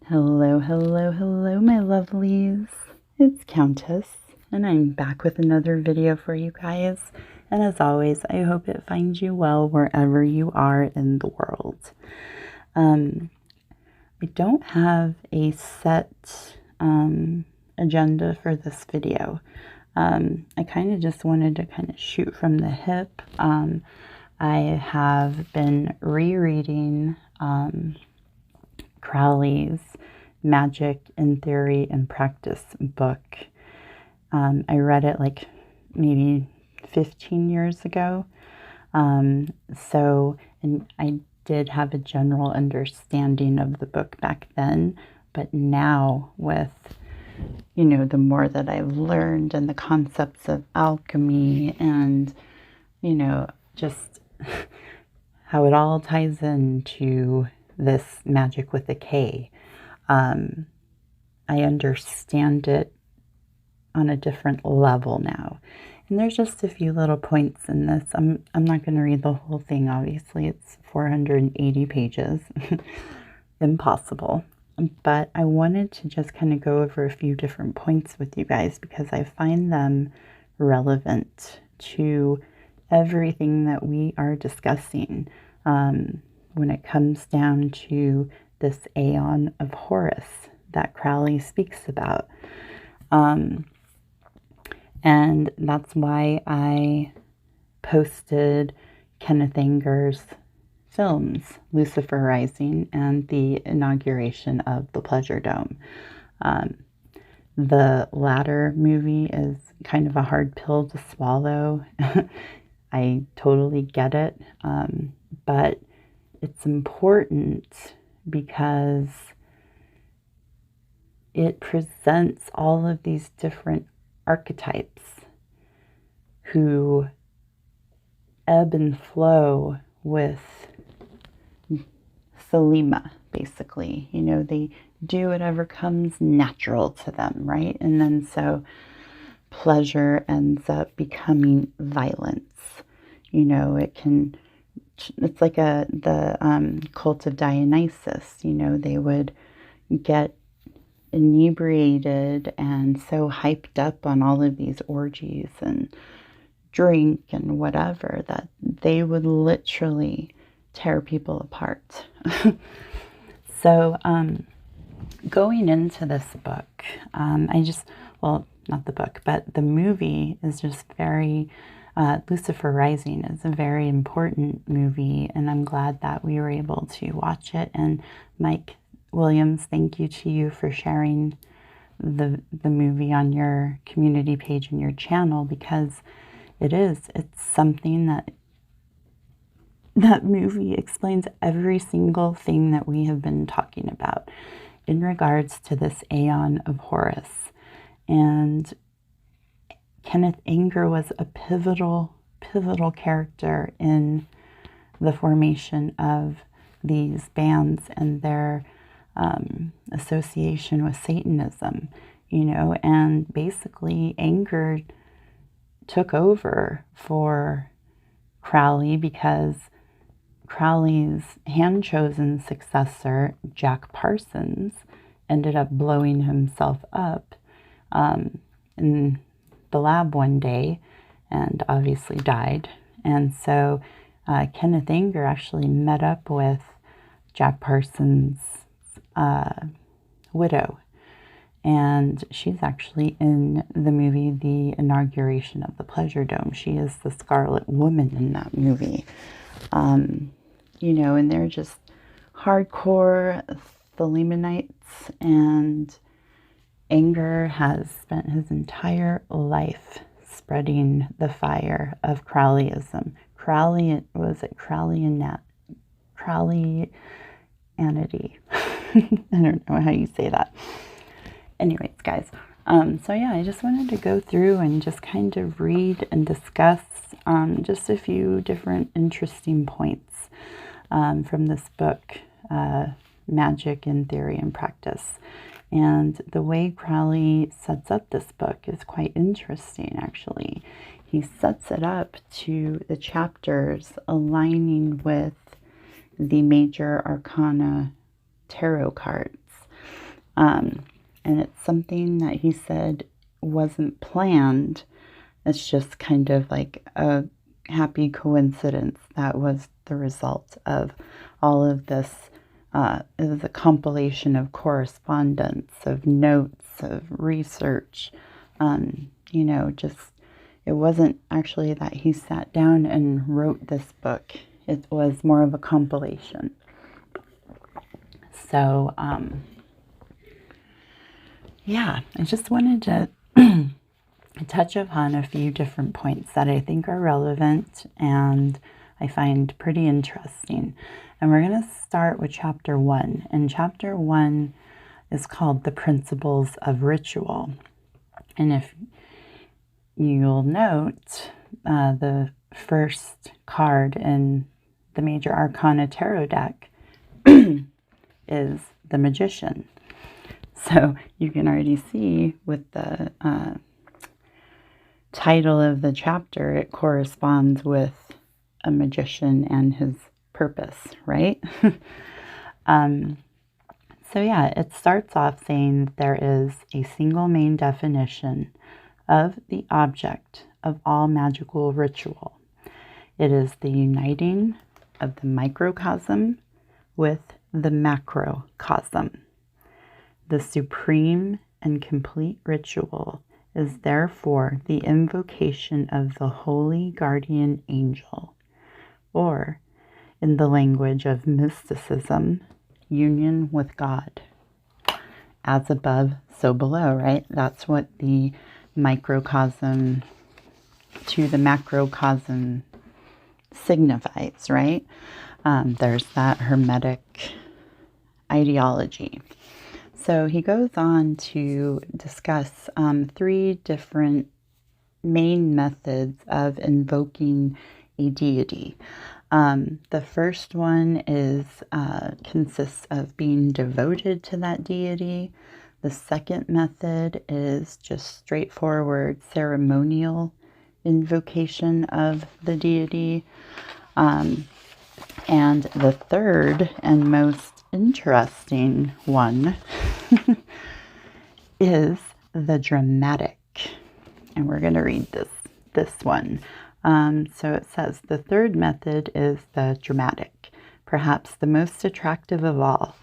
Hello, hello, hello, my lovelies. It's Countess, and I'm back with another video for you guys. And as always, I hope it finds you well wherever you are in the world. I don't have a set agenda for this video. I kind of just wanted to kind of shoot from the hip. I have been rereading Crowley's Magic in Theory and Practice book. I read it like maybe 15 years ago. And I did have a general understanding of the book back then, but now with, you know, the more that I've learned and the concepts of alchemy and, you know, just how it all ties into this magic with a K, I understand it on a different level now. And there's just a few little points in this. I'm not going to read the whole thing, obviously. It's 480 pages. Impossible. But I wanted to just kind of go over a few different points with you guys because I find them relevant to everything that we are discussing when it comes down to this Aeon of Horus that Crowley speaks about. And that's why I posted Kenneth Anger's films, Lucifer Rising and the inauguration of the Pleasure Dome. The latter movie is kind of a hard pill to swallow. I totally get it, but it's important because it presents all of these different archetypes who ebb and flow with Thelema, basically. You know, they do whatever comes natural to them, right? And then so pleasure ends up becoming violence. You know, it's like the cult of Dionysus. You know, they would get inebriated and so hyped up on all of these orgies and drink and whatever that they would literally tear people apart. So going into this book, well, not the book, but the movie is just very, Lucifer Rising is a very important movie, and I'm glad that we were able to watch it. And Mike Williams, thank you to you for sharing the movie on your community page and your channel, because it's something that movie explains every single thing that we have been talking about in regards to this Aeon of Horus. And Kenneth Anger was a pivotal character in the formation of these bands and their association with Satanism, you know, and basically Anger took over for Crowley because Crowley's hand-chosen successor, Jack Parsons, ended up blowing himself up in the lab one day and obviously died. And so Kenneth Anger actually met up with Jack Parsons' widow, and she's actually in the movie The Inauguration of the Pleasure Dome. She is the Scarlet Woman in that movie. You know, and they're just hardcore Thelemanites, and Anger has spent his entire life spreading the fire of Crowleyism. Crowleyanity? I don't know how you say that. Anyways, guys, so yeah, I just wanted to go through and just kind of read and discuss just a few different interesting points from this book, Magic in Theory and Practice. And the way Crowley sets up this book is quite interesting, actually. He sets it up to the chapters aligning with the major arcana tarot cards. And it's something that he said wasn't planned. It's just kind of like a happy coincidence that was the result of all of this. It was a compilation of correspondence, of notes, of research. Just it wasn't actually that he sat down and wrote this book. It was more of a compilation. So, I just wanted to touch upon a few different points that I think are relevant and I find pretty interesting. And we're going to start with chapter 1. And chapter 1 is called The Principles of Ritual. And if you'll note, the first card in the Major Arcana Tarot deck is the Magician. So you can already see with the title of the chapter, it corresponds with a magician and his purpose, right? It starts off saying there is a single main definition of the object of all magical ritual. It is the uniting of the microcosm with the macrocosm. The supreme and complete ritual is therefore the invocation of the holy guardian angel, or, in the language of mysticism, union with God. As above, so below, right? That's what the microcosm to the macrocosm signifies, right? There's that Hermetic ideology. So he goes on to discuss 3 different main methods of invoking a deity. The first one consists of being devoted to that deity. The second method is just straightforward ceremonial invocation of the deity. And the third and most interesting one is the dramatic. And we're going to read this one. So it says, the third method is the dramatic, perhaps the most attractive of all.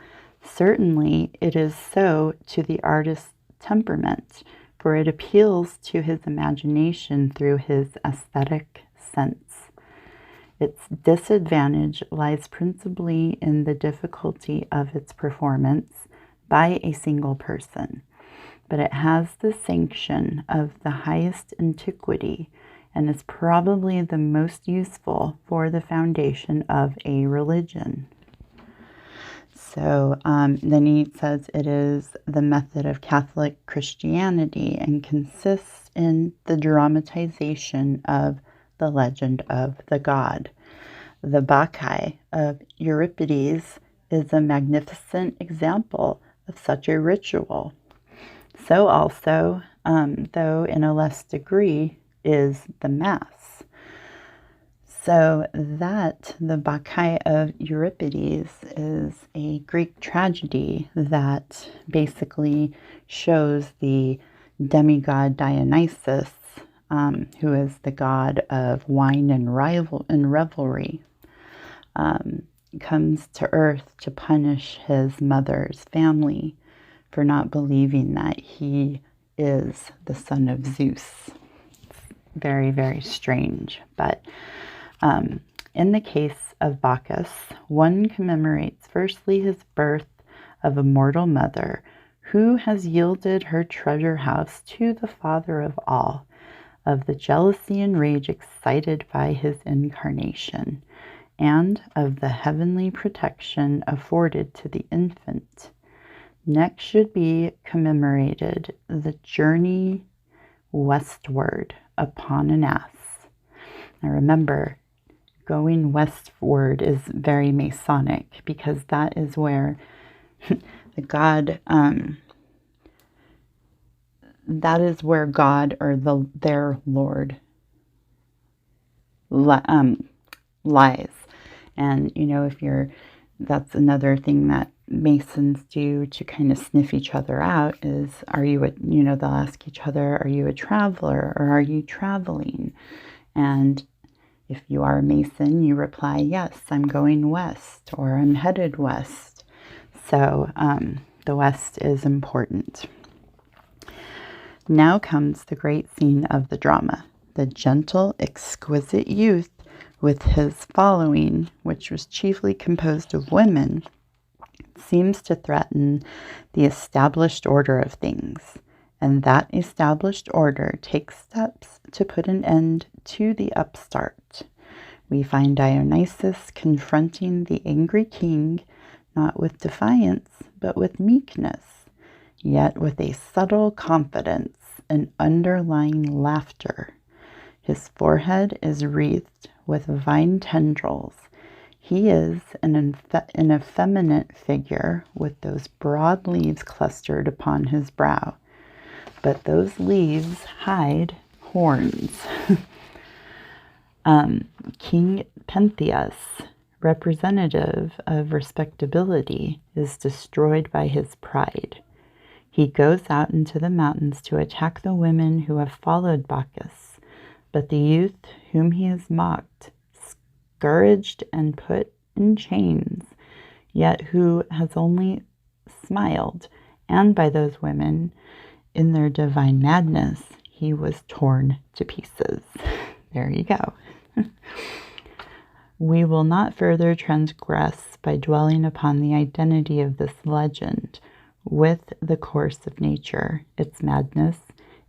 Certainly it is so to the artist's temperament, for it appeals to his imagination through his aesthetic sense. Its disadvantage lies principally in the difficulty of its performance by a single person, but it has the sanction of the highest antiquity and is probably the most useful for the foundation of a religion. So then he says it is the method of Catholic Christianity and consists in the dramatization of the legend of the god. The Bacchae of Euripides is a magnificent example of such a ritual. So also, though in a less degree, is the Mass. So that the Bacchae of Euripides is a Greek tragedy that basically shows the demigod Dionysus, who is the god of wine and revelry, comes to earth to punish his mother's family for not believing that he is the son of Zeus. It's very, very strange. But in the case of Bacchus, one commemorates firstly his birth of a mortal mother who has yielded her treasure house to the father of all, of the jealousy and rage excited by his incarnation, and of the heavenly protection afforded to the infant. Next should be commemorated the journey westward upon an ass. Now remember, going westward is very Masonic, because that is where the god, that is where God or their Lord lies. And, if you're That's another thing that Masons do to kind of sniff each other out is, are you a, they'll ask each other, are you a traveler or are you traveling? And if you are a Mason, you reply, yes, I'm going west or I'm headed west. So the west is important. Now comes the great scene of the drama. The gentle, exquisite youth with his following, which was chiefly composed of women, seems to threaten the established order of things, and that established order takes steps to put an end to the upstart. We find Dionysus confronting the angry king, not with defiance, but with meekness, yet with a subtle confidence and underlying laughter. His forehead is wreathed with vine tendrils. He is an effeminate figure with those broad leaves clustered upon his brow. But those leaves hide horns. King Pentheus, representative of respectability, is destroyed by his pride. He goes out into the mountains to attack the women who have followed Bacchus, but the youth whom he has mocked, scourged, and put in chains, yet who has only smiled, and by those women, in their divine madness, he was torn to pieces. There you go. We will not further transgress by dwelling upon the identity of this legend with the course of nature, its madness,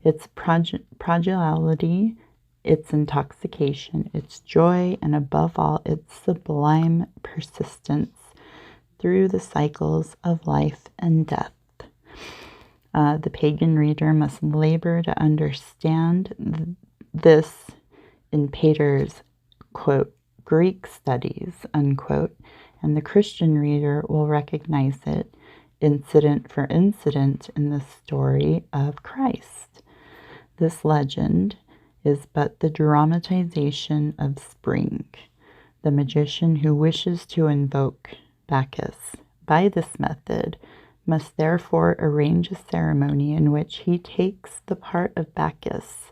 its prodigality, its intoxication, its joy, and above all, its sublime persistence through the cycles of life and death. The pagan reader must labor to understand this in Pater's, quote, Greek studies, unquote, and the Christian reader will recognize it incident for incident in the story of Christ. This legend is but the dramatization of spring. The magician who wishes to invoke Bacchus by this method must therefore arrange a ceremony in which he takes the part of Bacchus,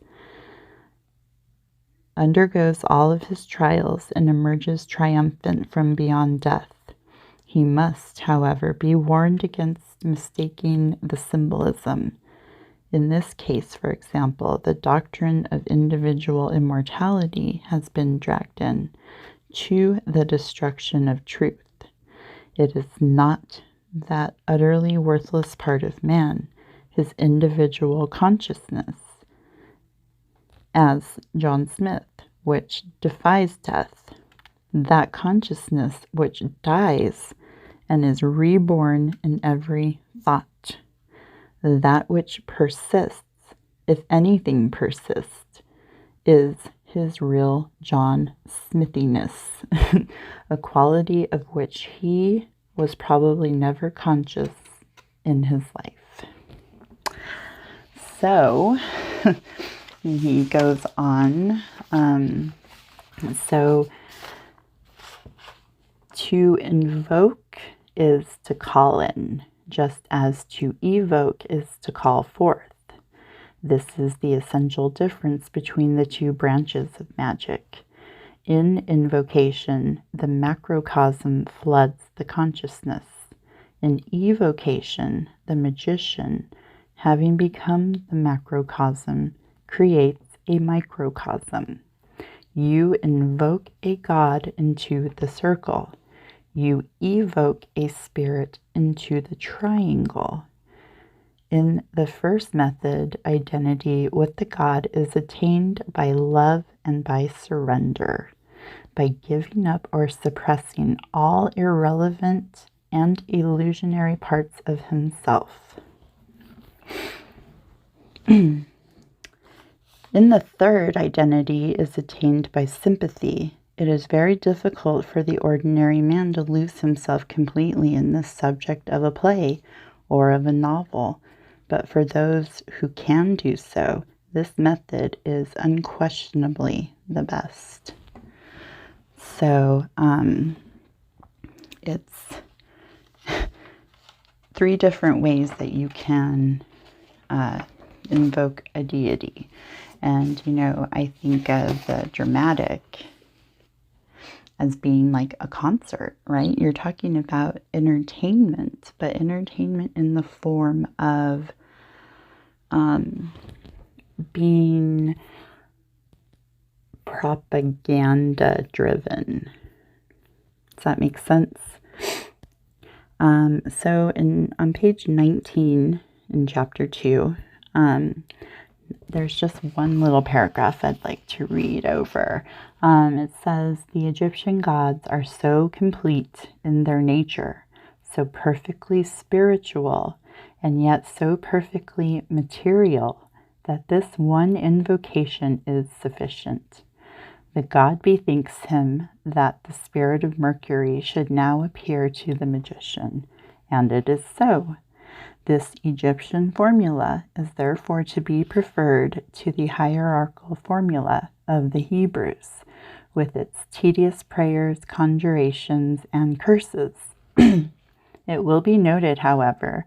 undergoes all of his trials, and emerges triumphant from beyond death. He must, however, be warned against mistaking the symbolism. In this case, for example, the doctrine of individual immortality has been dragged in to the destruction of truth. It is not that utterly worthless part of man, his individual consciousness, as John Smith, which defies death, that consciousness which dies and is reborn in every thought, that which persists, if anything persists, is his real John Smithiness, a quality of which he was probably never conscious in his life. So, he goes on. So, to invoke is to call in, just as to evoke is to call forth. This is the essential difference between the two branches of magic. In invocation, the macrocosm floods the consciousness. In evocation, the magician, having become the macrocosm, creates a microcosm. You invoke a god into the circle. You evoke a spirit into the triangle. In the first method, identity with the god is attained by love and by surrender, by giving up or suppressing all irrelevant and illusionary parts of himself. In the third, identity is attained by sympathy. It is very difficult for the ordinary man to lose himself completely in the subject of a play or of a novel, but for those who can do so, this method is unquestionably the best. So, it's 3 different ways that you can invoke a deity. And, I think of the dramatic as being like a concert, right? You're talking about entertainment, but entertainment in the form of being propaganda driven. Does that make sense? So on page 19 in chapter 2, there's just one little paragraph I'd like to read over. It says, "The Egyptian gods are so complete in their nature, so perfectly spiritual, and yet so perfectly material, that this one invocation is sufficient. The god bethinks him that the spirit of Mercury should now appear to the magician, and it is so. This Egyptian formula is therefore to be preferred to the hierarchical formula of the Hebrews, with its tedious prayers, conjurations, and curses. It will be noted, however,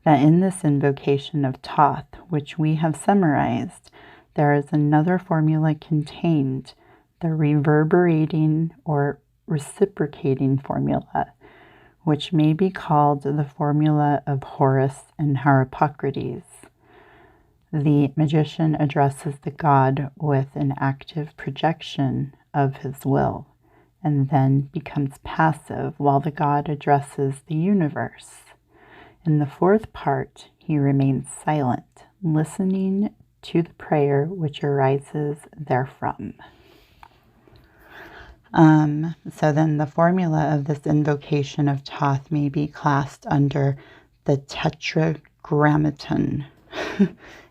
that in this invocation of Thoth, which we have summarized, there is another formula contained, the reverberating or reciprocating formula, which may be called the formula of Horus and Harpocrates. The magician addresses the god with an active projection of his will, and then becomes passive while the god addresses the universe. In the 4th part, he remains silent, listening to the prayer which arises therefrom." So then the formula of this invocation of Thoth may be classed under the tetragrammaton.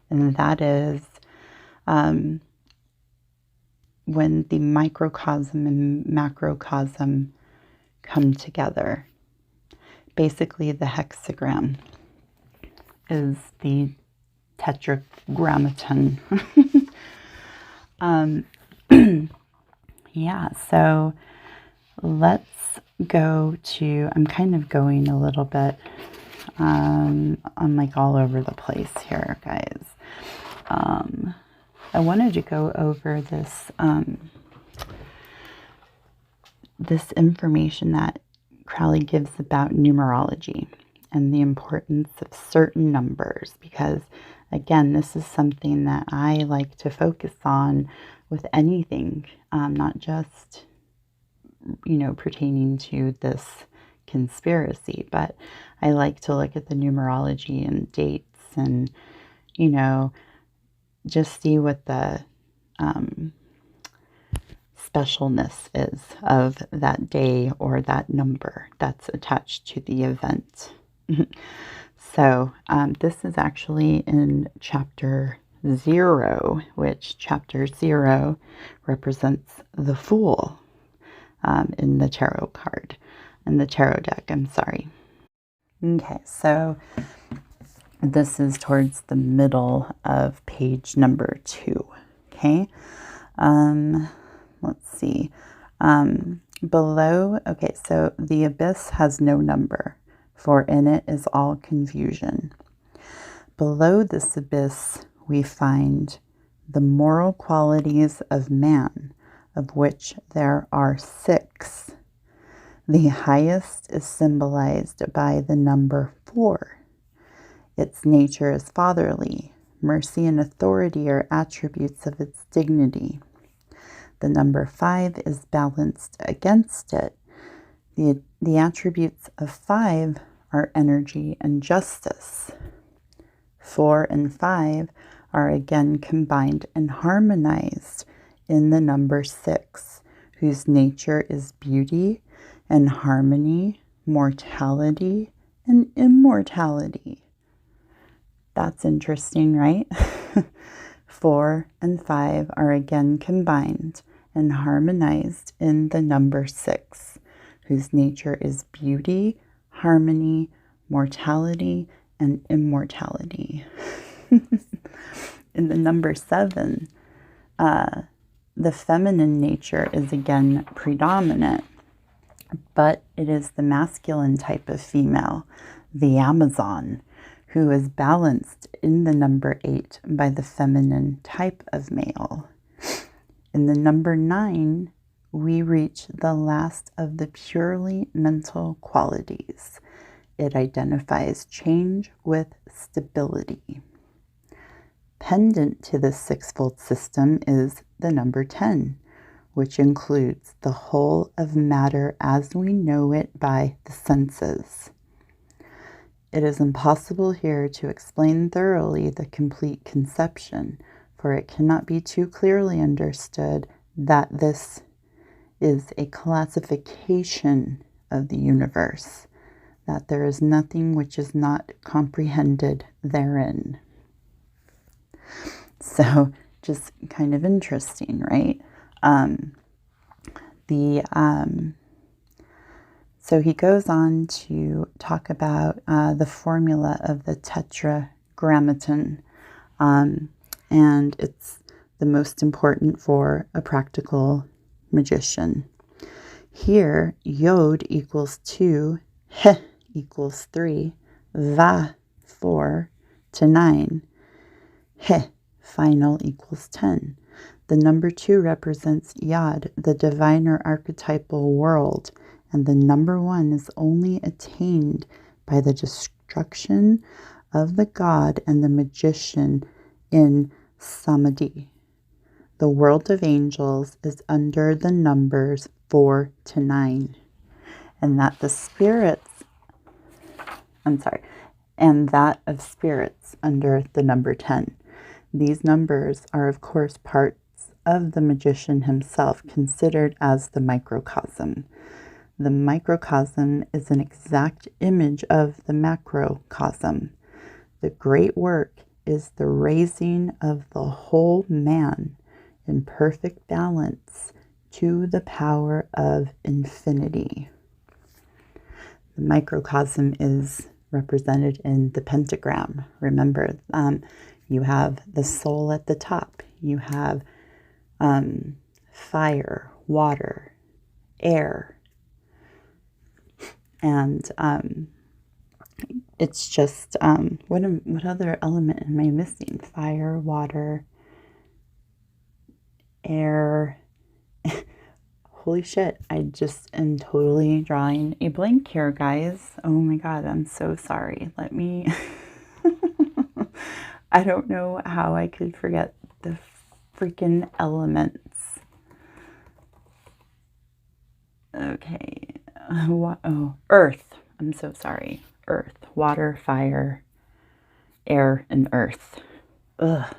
And that is when the microcosm and macrocosm come together. Basically, the hexagram is the tetragrammaton. Yeah, so let's go to, I'm kind of going a little bit, I'm like all over the place here, guys. I wanted to go over this, this information that Crowley gives about numerology and the importance of certain numbers, because again, this is something that I like to focus on with anything, not just, pertaining to this conspiracy, but I like to look at the numerology and dates and, just see what the specialness is of that day or that number that's attached to the event. So this is actually in chapter 0, which chapter 0 represents the Fool in the tarot card, in the tarot deck, I'm sorry. Okay, so this is towards the middle of page number 2, okay? Let's see. Below, okay, so the abyss has no number, for in it is all confusion. Below this abyss we find the moral qualities of man, of which there are 6. The highest is symbolized by the number 4. Its nature is fatherly. Mercy and authority are attributes of its dignity. The number 5 is balanced against it. The attributes of 5 are energy and justice. 4 and 5 are again combined and harmonized in the number 6, whose nature is beauty and harmony, mortality and immortality. That's interesting, right? 4 and 5 are again combined and harmonized in the number 6, whose nature is beauty, harmony, mortality, and immortality. In the number 7, the feminine nature is again predominant, but it is the masculine type of female, the Amazon, who is balanced in the number 8 by the feminine type of male. In the number 9, we reach the last of the purely mental qualities. It identifies change with stability. Pendant to this sixfold system is the number 10, which includes the whole of matter as we know it by the senses. It is impossible here to explain thoroughly the complete conception, for it cannot be too clearly understood that this is a classification of the universe, that there is nothing which is not comprehended therein. So just kind of interesting, right? So he goes on to talk about the formula of the tetragrammaton, and it's the most important for a practical magician. Here, yod equals 2, he equals 3, va 4 to 9, he final equals 10. The number 2 represents Yad, the diviner archetypal world, and the number 1 is only attained by the destruction of the god and the magician in Samadhi. The world of angels is under the numbers 4 to 9, and that the spirits, and that of spirits under the number 10. These numbers are, of course, parts of the magician himself, considered as the microcosm. The microcosm is an exact image of the macrocosm. The great work is the raising of the whole man in perfect balance to the power of infinity. The microcosm is represented in the pentagram. Remember, you have the soul at the top. You have fire, water, air, and it's just what other element am I missing? Fire, water, air. Holy shit, I just am totally drawing a blank here, guys. Oh my god, I'm so sorry. Let me I don't know how I could forget the freaking elements. Okay. Earth. I'm so sorry. Earth, water, fire, air, and earth. Ugh.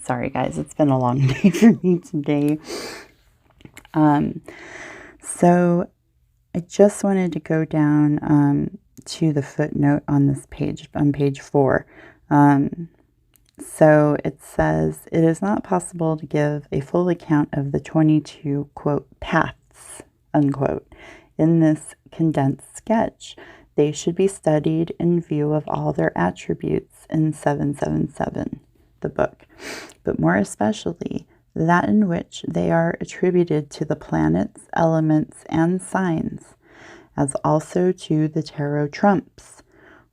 Sorry, guys. It's been a long day for me today. So I just wanted to go down to the footnote on this page, on page 4. So it says, it is not possible to give a full account of the 22, quote, paths, unquote, in this condensed sketch. They should be studied in view of all their attributes in 777, the book, but more especially that in which they are attributed to the planets, elements, and signs, as also to the tarot trumps,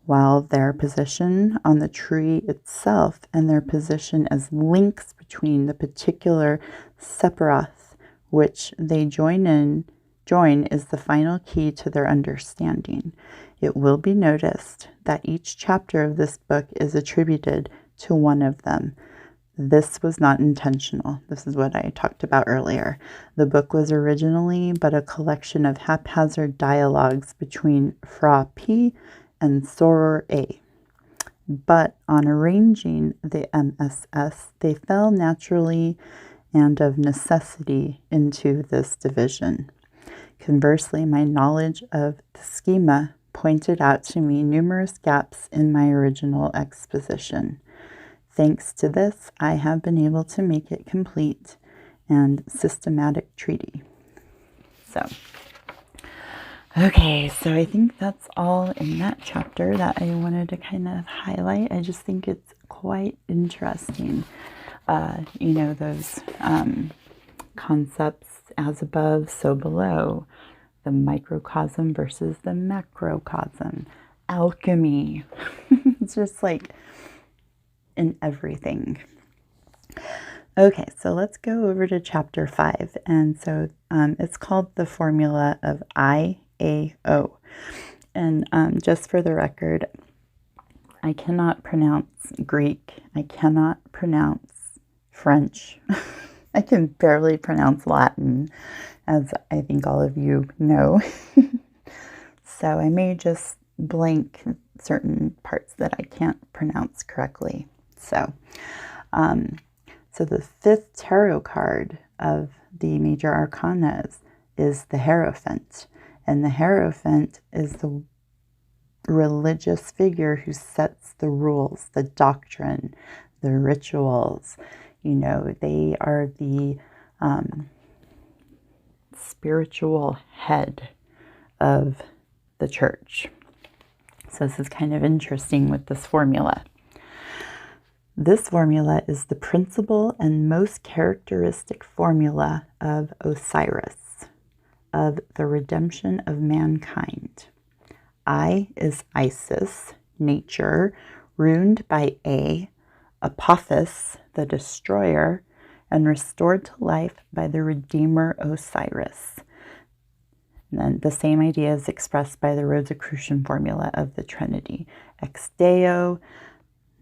while their position on the tree itself and their position as links between the particular separath which they join is the final key to their understanding. It will be noticed that each chapter of this book is attributed to one of them. This was not intentional. This is what I talked about earlier. The book was originally but a collection of haphazard dialogues between Fra P and Soror A. But on arranging the MSS, they fell naturally and of necessity into this division. Conversely, my knowledge of the schema pointed out to me numerous gaps in my original exposition. Thanks to this, I have been able to make it complete and systematic treaty. So, okay, so I think that's all in that chapter that I wanted to kind of highlight. I just think it's quite interesting. You know, those concepts as above, so below, the microcosm versus the macrocosm, alchemy. It's just like in everything. Okay, so let's go over to chapter 5. And so it's called the formula of IAO. And just for the record, I cannot pronounce Greek. I cannot pronounce French. I can barely pronounce Latin, as I think all of you know. So I may just blank certain parts that I can't pronounce correctly. So the fifth tarot card of the major arcana is the Hierophant. And the Hierophant is the religious figure who sets the rules, the doctrine, the rituals. You know, they are the spiritual head of the church. So this is kind of interesting with this formula. This formula is the principal and most characteristic formula of Osiris, of the redemption of mankind. I is Isis, nature, ruined by Apophis, the destroyer, and restored to life by the Redeemer Osiris. And then the same idea is expressed by the Rosicrucian formula of the Trinity. Ex Deo,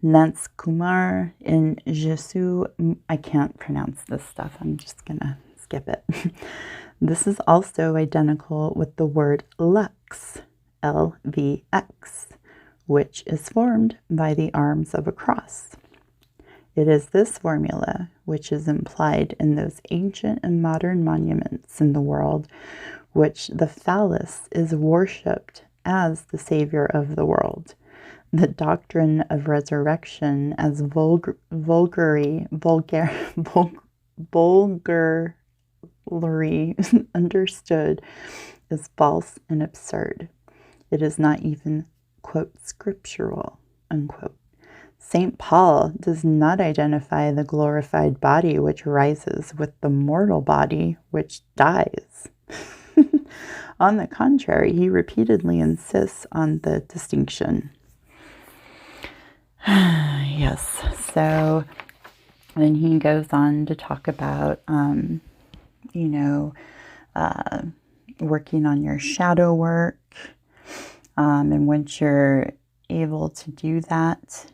Nance Kumar, in Jesu. I can't pronounce this stuff. I'm just going to skip it. This is also identical with the word lux, LVX, which is formed by the arms of a cross. It is this formula which is implied in those ancient and modern monuments in the world, which the phallus is worshipped as the savior of the world. The doctrine of resurrection as vulgarly understood is false and absurd. It is not even, quote, scriptural, unquote. St. Paul does not identify the glorified body which rises with the mortal body which dies. On the contrary, he repeatedly insists on the distinction. Yes, so then he goes on to talk about, working on your shadow work. And once you're able to do that,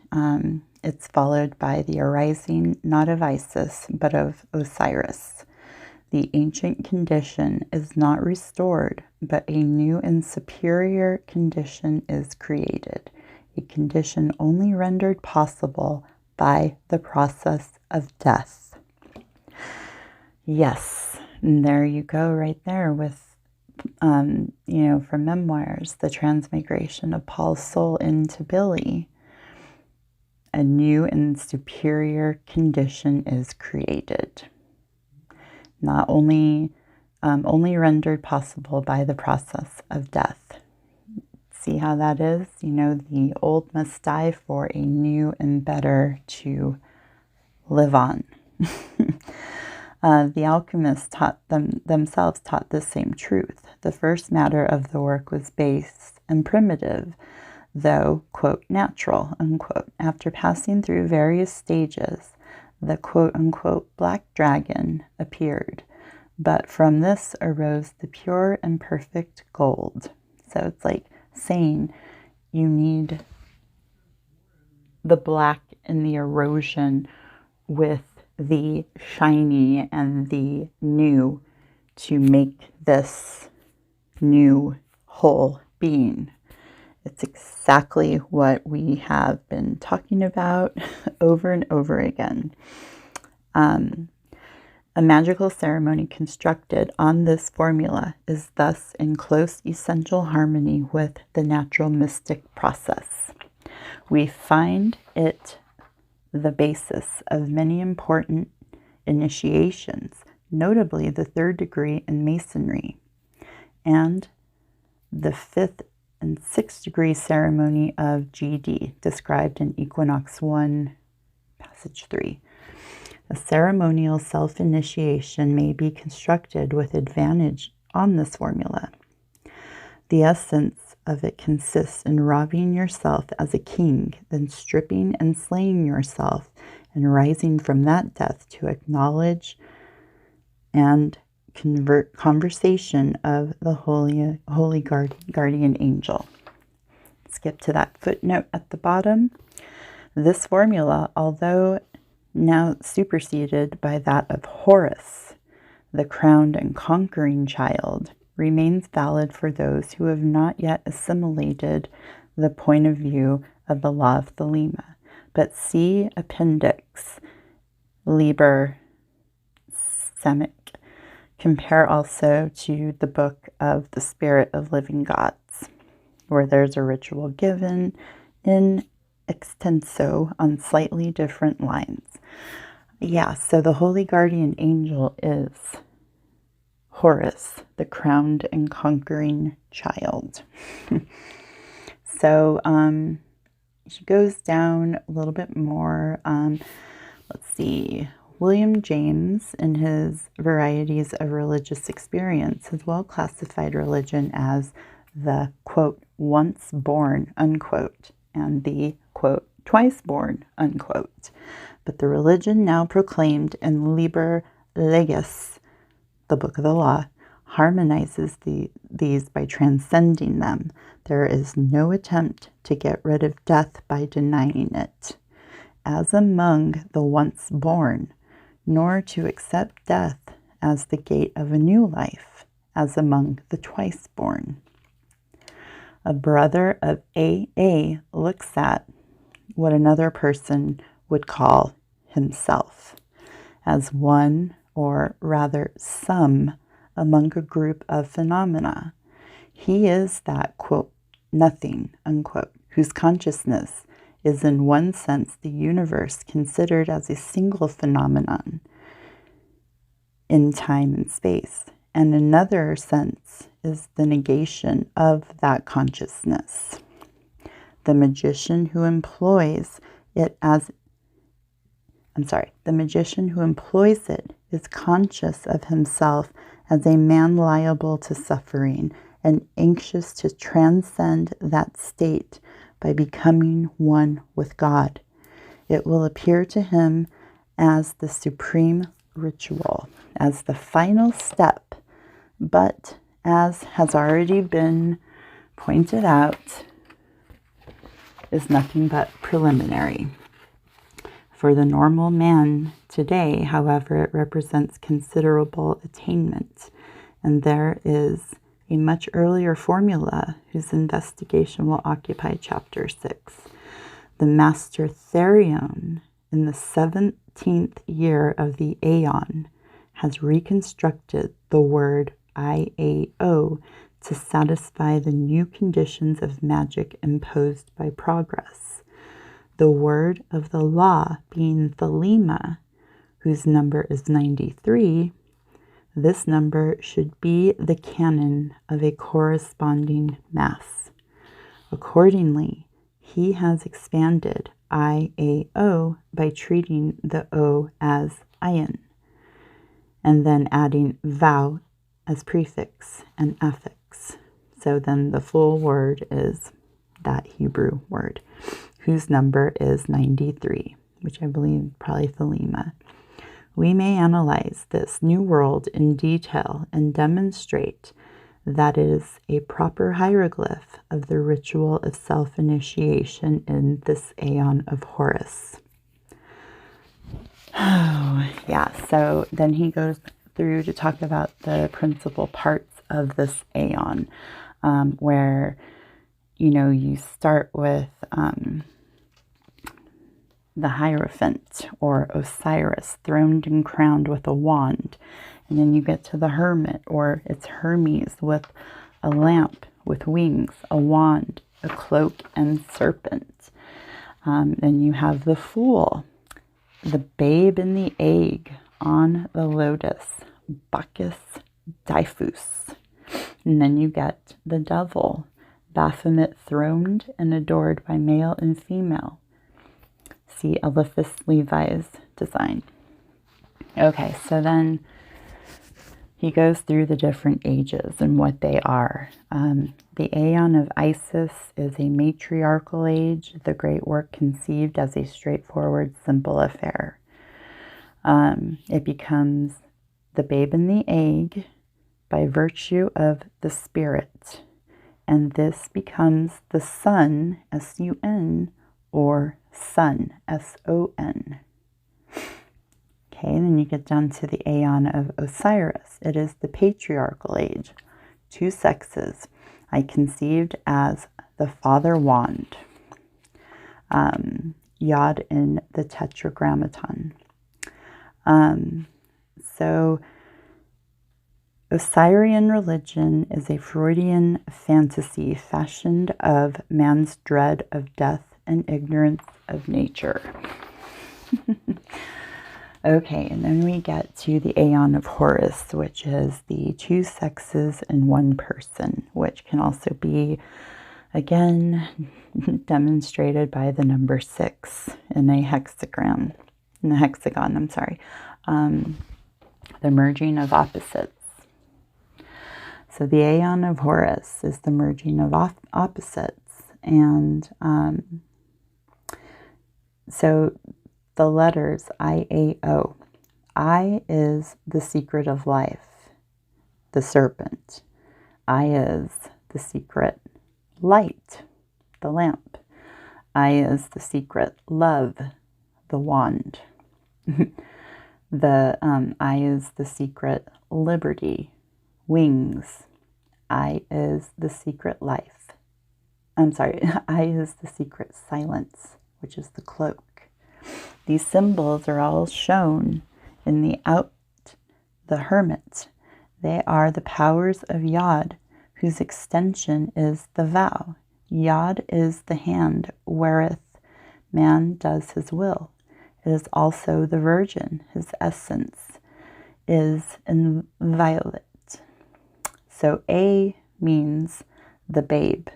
it's followed by the arising, not of Isis, but of Osiris. The ancient condition is not restored, but a new and superior condition is created, a condition only rendered possible by the process of death. Yes, and there you go right there with, from Memoirs, the transmigration of Paul's soul into Billy. A new and superior condition is created. Not only rendered possible by the process of death. See how that is? The old must die for a new and better to live on. The alchemists themselves taught the same truth. The first matter of the work was base and primitive, though, quote, natural, unquote. After passing through various stages, the quote, unquote, black dragon appeared. But from this arose the pure and perfect gold. So it's like saying you need the black and the erosion with the shiny and the new to make this new whole being. It's exactly what we have been talking about over and over again. A magical ceremony constructed on this formula is thus in close essential harmony with the natural mystic process. We find it the basis of many important initiations, notably the 3rd degree in Masonry, and the 5th and 6th degree ceremony of GD, described in Equinox 1, passage 3. A ceremonial self-initiation may be constructed with advantage on this formula. The essence of it consists in robbing yourself as a king, then stripping and slaying yourself, and rising from that death to acknowledge and convert conversation of the holy guardian angel. Skip to that footnote at the bottom. This formula, although now superseded by that of Horus, the crowned and conquering child, remains valid for those who have not yet assimilated the point of view of the law of Thelema. But see Appendix Liber Semic. Compare also to the Book of the Spirit of Living Gods, where there's a ritual given in extenso on slightly different lines. Yeah, so the holy guardian angel is Horus, the crowned and conquering child. So she goes down a little bit more. Let's see. William James, in his Varieties of Religious Experience, has well classified religion as the, quote, once born, unquote, and the, quote, twice born, unquote. But the religion now proclaimed in Liber Legis, the Book of the Law, harmonizes these by transcending them. There is no attempt to get rid of death by denying it, as among the once born, nor to accept death as the gate of a new life, as among the twice born. A brother of AA looks at what another person would call himself as one, or rather some, among a group of phenomena. He is that, quote, nothing, unquote, whose consciousness is in one sense the universe considered as a single phenomenon in time and space, and another sense is the negation of that consciousness. The magician who employs it is conscious of himself as a man liable to suffering and anxious to transcend that state by becoming one with God. It will appear to him as the supreme ritual, as the final step, but as has already been pointed out, is nothing but preliminary. For the normal man today, however, it represents considerable attainment, and there is a much earlier formula whose investigation will occupy Chapter 6. The Master Therion, in the 17th year of the Aeon, has reconstructed the word IAO to satisfy the new conditions of magic imposed by progress. The word of the law being Thelema, whose number is 93, this number should be the canon of a corresponding mass. Accordingly, he has expanded IAO by treating the O as ayin, and then adding vau as prefix and affix. So then the full word is that Hebrew word, whose number is 93, which I believe probably Thelema. We may analyze this new world in detail and demonstrate that it is a proper hieroglyph of the ritual of self-initiation in this Aeon of Horus. Oh, yeah, so then he goes through to talk about the principal parts of this Aeon, where, you start with the Hierophant, or Osiris, throned and crowned with a wand. And then you get to the Hermit, or it's Hermes, with a lamp with wings, a wand, a cloak, and serpent. Then you have the Fool, the babe in the egg on the lotus, Bacchus Diffus. And then you get the Devil, Baphomet, throned and adored by male and female. See Eliphas Levi's design. Okay, so then he goes through the different ages and what they are. The Aeon of Isis is a matriarchal age, the great work conceived as a straightforward, simple affair. It becomes the babe in the egg by virtue of the spirit, and this becomes the sun, S-U-N, or sun, S-O-N. Okay, then you get down to the Aeon of Osiris. It is the patriarchal age, 2 sexes. I conceived as the father wand, Yod in the Tetragrammaton. So Osirian religion is a Freudian fantasy fashioned of man's dread of death and ignorance of nature. Okay, and then we get to the Aeon of Horus, which is the 2 sexes in 1 person, which can also be, again, demonstrated by the number 6 in a hexagon. The merging of opposites. So the Aeon of Horus is the merging of opposites, and so the letters I-A-O. I is the secret of life, the serpent. I is the secret light, the lamp. I is the secret love, the wand. I is the secret liberty, wings. I is the secret life. I is the secret silence, which is the cloak. These symbols are all shown in the hermit. They are the powers of Yod, whose extension is the vow. Yod is the hand wherewith man does his will. It is also the virgin. His essence is inviolate. So A means the babe,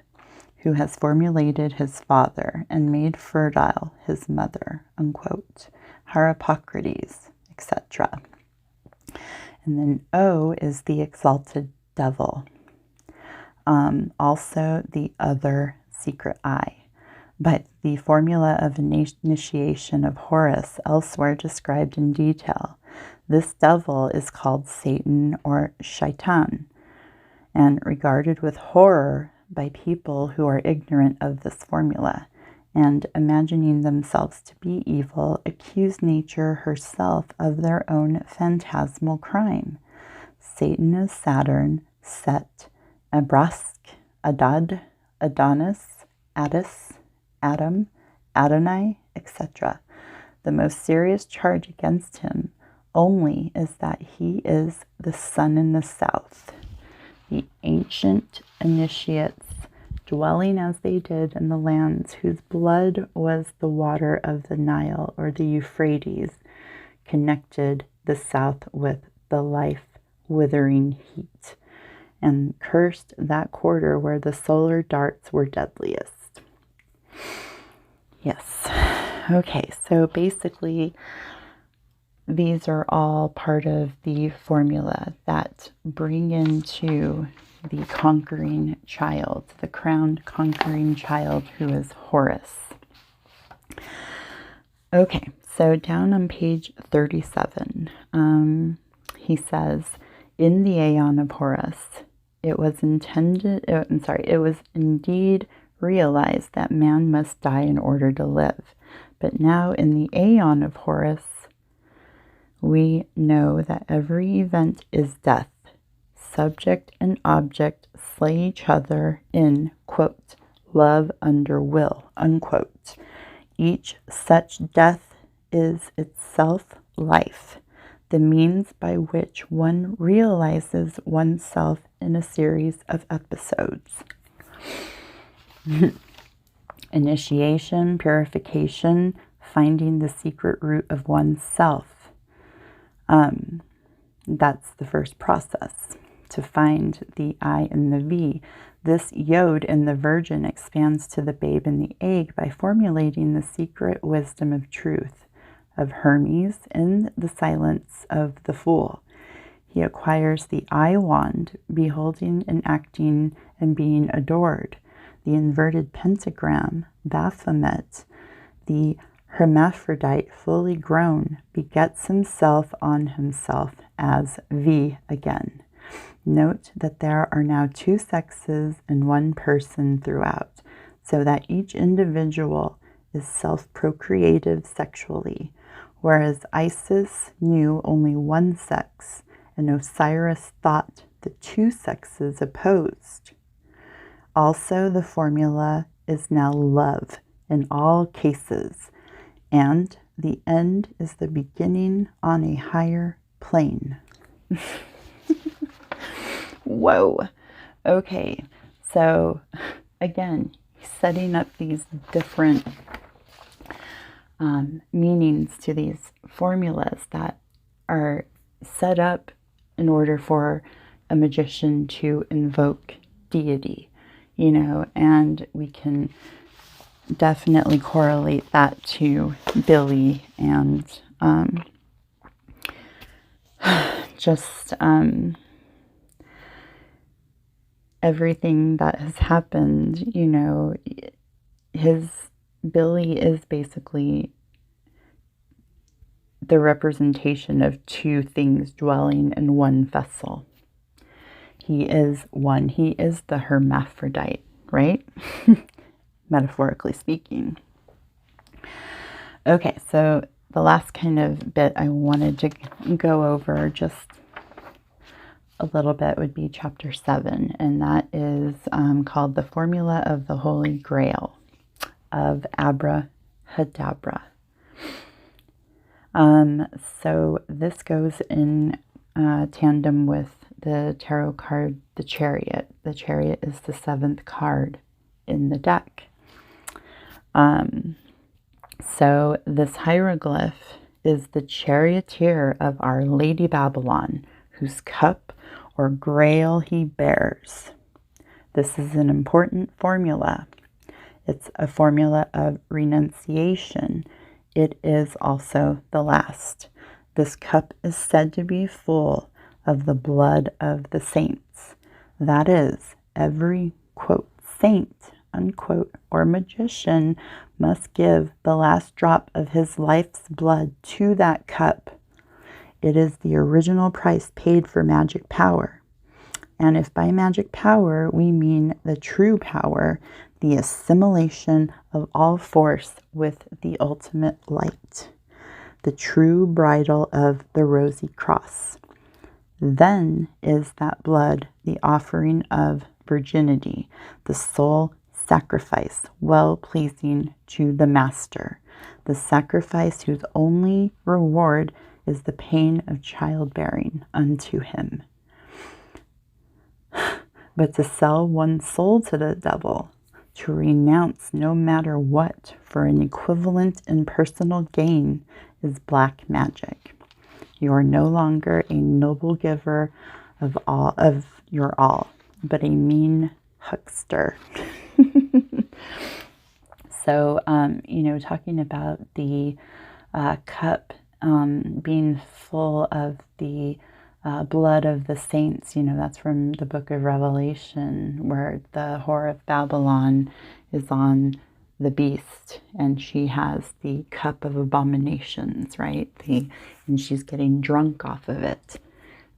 who has formulated his father and made fertile his mother, unquote, Harpocrates, etc. And then O is the exalted devil, also the other secret eye. But the formula of initiation of Horus, elsewhere described in detail, this devil is called Satan or Shaitan, and regarded with horror by people who are ignorant of this formula, and imagining themselves to be evil, accuse nature herself of their own phantasmal crime. Satan is Saturn, Set, Abrask, Adad, Adonis, Attis, Adam, Adonai, etc. The most serious charge against him only is that he is the sun in the south. The ancient initiates, dwelling as they did in the lands whose blood was the water of the Nile or the Euphrates, connected the south with the life-withering heat, and cursed that quarter where the solar darts were deadliest. Yes. Okay, so basically these are all part of the formula that bring into the conquering child, the crowned conquering child, who is Horus. Okay, so down on page 37, he says, in the Aeon of Horus, it was indeed realized that man must die in order to live. But now in the Aeon of Horus, we know that every event is death. Subject and object slay each other in, quote, love under will, unquote. Each such death is itself life, the means by which one realizes oneself in a series of episodes. Initiation, purification, finding the secret root of oneself. That's the first process, to find the I and the V. This Yod in the Virgin expands to the babe in the egg by formulating the secret wisdom of truth, of Hermes in the silence of the fool. He acquires the eye wand, beholding and acting and being adored, the inverted pentagram, Baphomet, the hermaphrodite fully grown, begets himself on himself as V again. Note that there are now two sexes in one person throughout, so that each individual is self-procreative sexually, whereas Isis knew only one sex, and Osiris thought the two sexes opposed. Also, the formula is now love in all cases, and the end is the beginning on a higher plane. Whoa. Okay, so again, setting up these different meanings to these formulas that are set up in order for a magician to invoke deity, you know, and we can definitely correlate that to Billy and just everything that has happened. You know, Billy is basically the representation of two things dwelling in one vessel. He is one. He is the hermaphrodite, right? Metaphorically speaking. Okay, so the last kind of bit I wanted to go over just a little bit would be chapter 7, and that is called The Formula of the Holy Grail of Abrahadabra. So this goes in tandem with the tarot card, the Chariot. The Chariot is the 7th card in the deck. So this hieroglyph is the charioteer of our Lady Babylon, whose cup or grail he bears. This is an important formula. It's a formula of renunciation. It is also the last. This cup is said to be full of the blood of the saints. That is, every, quote, saint, unquote, or magician must give the last drop of his life's blood to that cup. It is the original price paid for magic power. And if by magic power we mean the true power, the assimilation of all force with the ultimate light, the true bridle of the rosy cross, then is that blood the offering of virginity, the sole sacrifice, well-pleasing to the master, the sacrifice whose only reward is the pain of childbearing unto him. But to sell one's soul to the devil, to renounce no matter what for an equivalent in personal gain, is black magic. You are no longer a noble giver of your all, but a mean huckster. So, you know, talking about the cup being full of the blood of the saints, you know, that's from the book of Revelation, where the whore of Babylon is on the beast and she has the cup of abominations, right? And she's getting drunk off of it.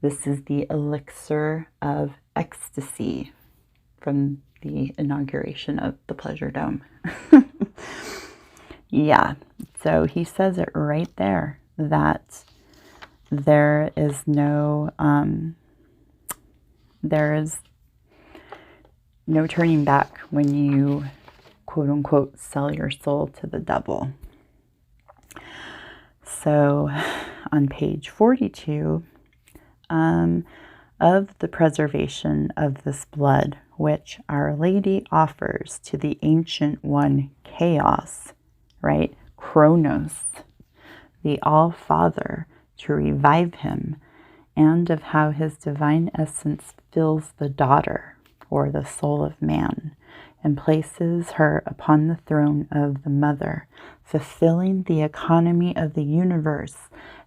This is the elixir of ecstasy from the inauguration of the Pleasure Dome. Yeah, so he says it right there that there is no turning back when you quote unquote sell your soul to the devil. So on page 42, of the preservation of this blood, which Our Lady offers to the Ancient One Chaos, right? Kronos, the All-Father, to revive him, and of how his divine essence fills the daughter, or the soul of man, and places her upon the throne of the mother, fulfilling the economy of the universe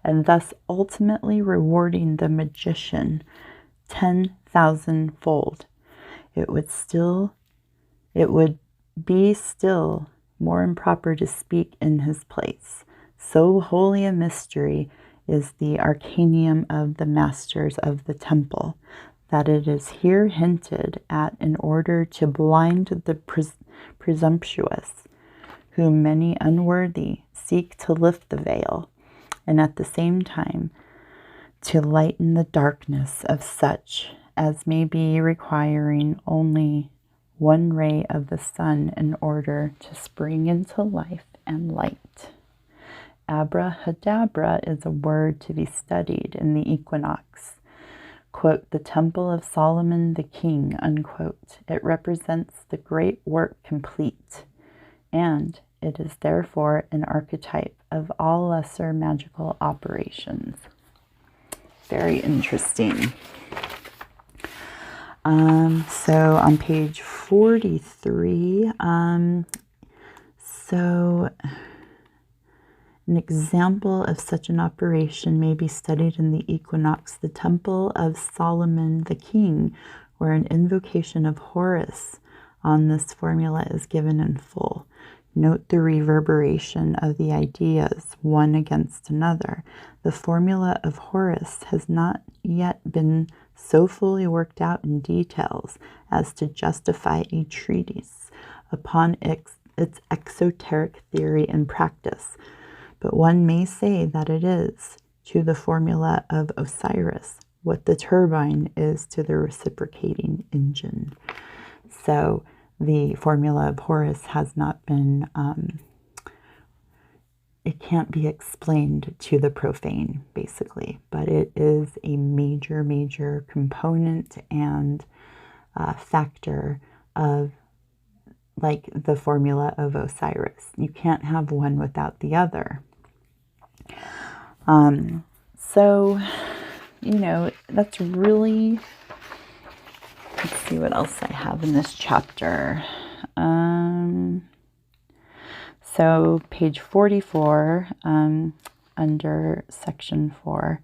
and thus ultimately rewarding the magician 10,000-fold. It would be still more improper to speak in his place. So holy a mystery is the arcanium of the masters of the temple, that it is here hinted at in order to blind the presumptuous, whom many unworthy seek to lift the veil, and at the same time to lighten the darkness of such as may be requiring only one ray of the sun in order to spring into life and light. Abrahadabra is a word to be studied in the equinox. Quote, the temple of Solomon the king, unquote. It represents the great work complete, and it is therefore an archetype of all lesser magical operations. Very interesting. So on page 43, so an example of such an operation may be studied in the equinox, the temple of Solomon the king, where an invocation of Horus on this formula is given in full. Note the reverberation of the ideas one against another. The formula of Horus has not yet been so fully worked out in details as to justify a treatise upon its exoteric theory and practice, but one may say that it is to the formula of Osiris what the turbine is to the reciprocating engine. So the formula of Horus has not been, it can't be explained to the profane, basically, but it is a major, major component and factor of, like, the formula of Osiris. You can't have one without the other. So, you know, that's really, let's see what else I have in this chapter. So page 44, under section 4,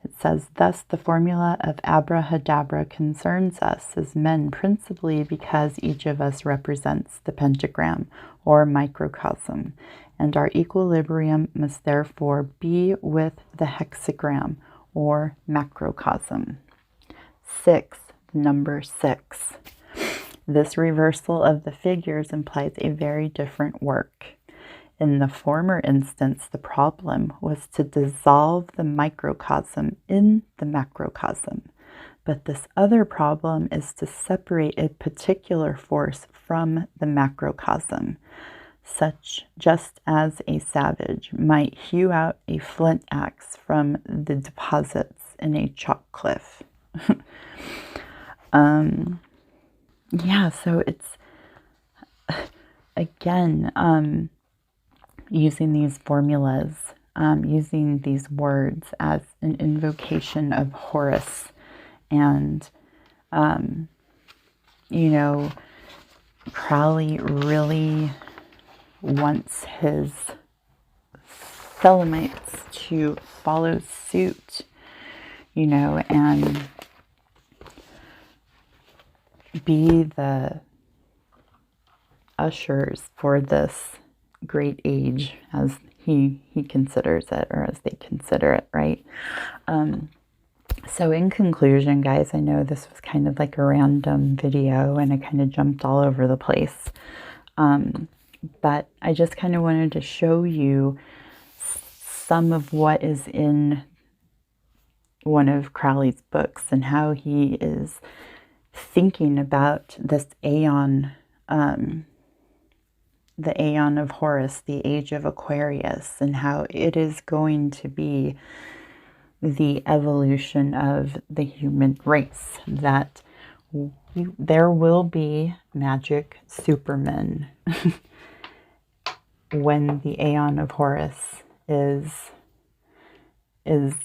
it says, thus the formula of Abrahadabra concerns us as men principally because each of us represents the pentagram or microcosm, and our equilibrium must therefore be with the hexagram or macrocosm. 6, number 6. This reversal of the figures implies a very different work. In the former instance, the problem was to dissolve the microcosm in the macrocosm, but this other problem is to separate a particular force from the macrocosm, such just as a savage might hew out a flint axe from the deposits in a chalk cliff. Yeah, so it's, again, using these formulas, using these words as an invocation of Horus. And, you know, Crowley really wants his Thelemites to follow suit, you know, and be the ushers for this great age, as he considers it, or as they consider it, right? So in conclusion, guys, I know this was kind of like a random video and I kind of jumped all over the place, but I just kind of wanted to show you some of what is in one of Crowley's books and how he is thinking about this aeon, the aeon of Horus, the age of Aquarius, and how it is going to be the evolution of the human race, that there will be magic supermen when the aeon of Horus is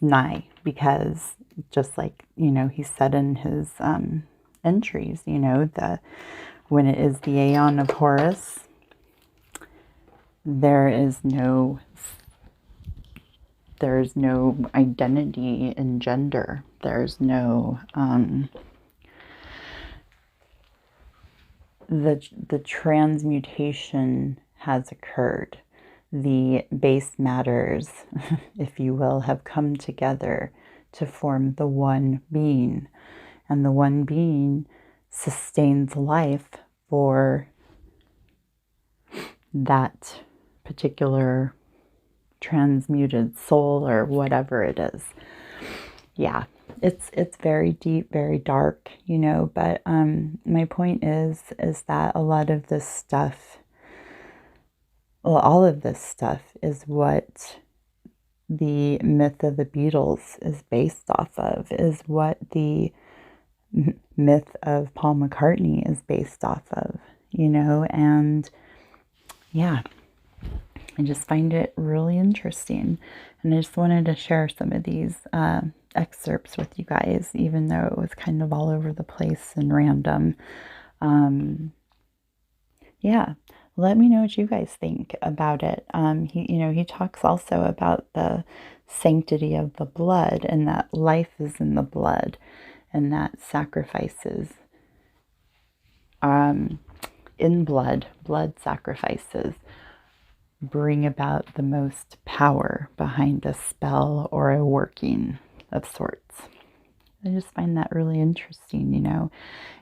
nigh, because just like, you know, he said in his entries, you know, when it is the aeon of Horus, there is no there's no identity in gender. There's no the transmutation has occurred. The base matters, if you will, have come together to form the one being. And the one being sustains life for that particular transmuted soul or whatever it is. Yeah, it's very deep, very dark, you know, but my point is that a lot of this stuff, well, all of this stuff is what the myth of the Beatles is based off of, is what the myth of Paul McCartney is based off of, you know, and yeah, I just find it really interesting. And I just wanted to share some of these excerpts with you guys, even though it was kind of all over the place and random. Yeah, let me know what you guys think about it. He talks also about the sanctity of the blood, and that life is in the blood, and that sacrifices in blood sacrifices bring about the most power behind a spell or a working of sorts. I just find that really interesting, you know,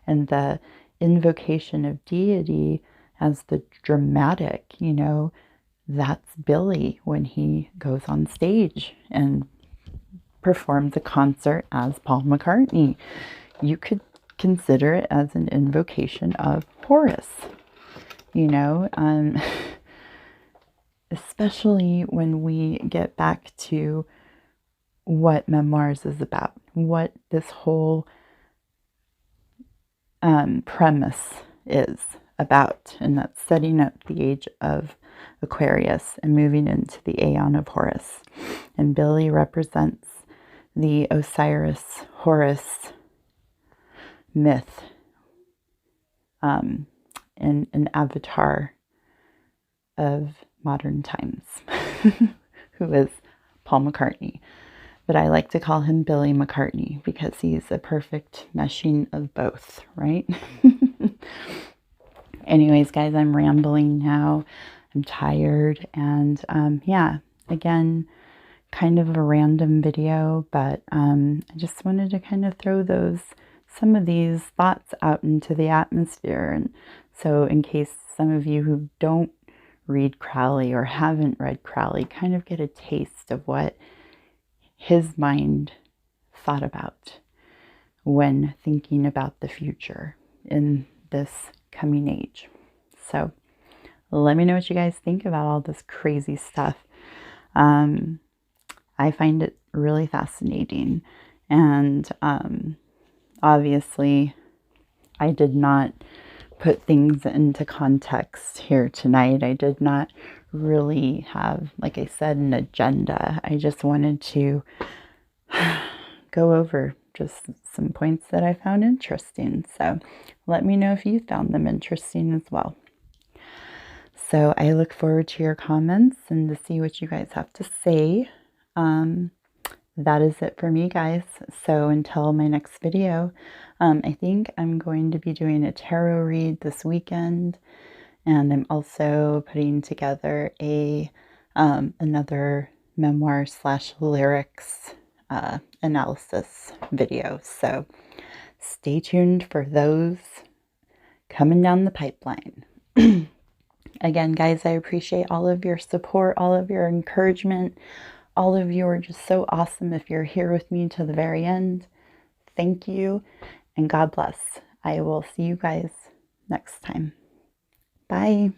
and the invocation of deity as the dramatic, you know, that's Billy when he goes on stage and performs a concert as Paul McCartney. You could consider it as an invocation of Horus, you know, especially when we get back to what Memoirs is about, what this whole premise is about, and that's setting up the age of Aquarius and moving into the Aeon of Horus. And Billy represents the Osiris Horus myth, and an avatar of modern times, who is Paul McCartney. But I like to call him Billy McCartney because he's a perfect meshing of both, right? Anyways, guys, I'm rambling now. I'm tired. And yeah, again, kind of a random video, but I just wanted to kind of throw some of these thoughts out into the atmosphere. And so in case some of you who don't read Crowley or haven't read Crowley kind of get a taste of what his mind thought about when thinking about the future in this coming age. So let me know what you guys think about all this crazy stuff. I find it really fascinating. And obviously, I did not put things into context here tonight. I did not really have, like I said, an agenda. I just wanted to go over just some points that I found interesting. So let me know if you found them interesting as well. So I look forward to your comments and to see what you guys have to say. That is it for me, guys. So until my next video, I think I'm going to be doing a tarot read this weekend, and I'm also putting together another memoir / lyrics analysis video. So stay tuned for those coming down the pipeline. Again, guys, I appreciate all of your support, all of your encouragement. All of you are just so awesome. If you're here with me to the very end, thank you, and God bless. I will see you guys next time. Bye.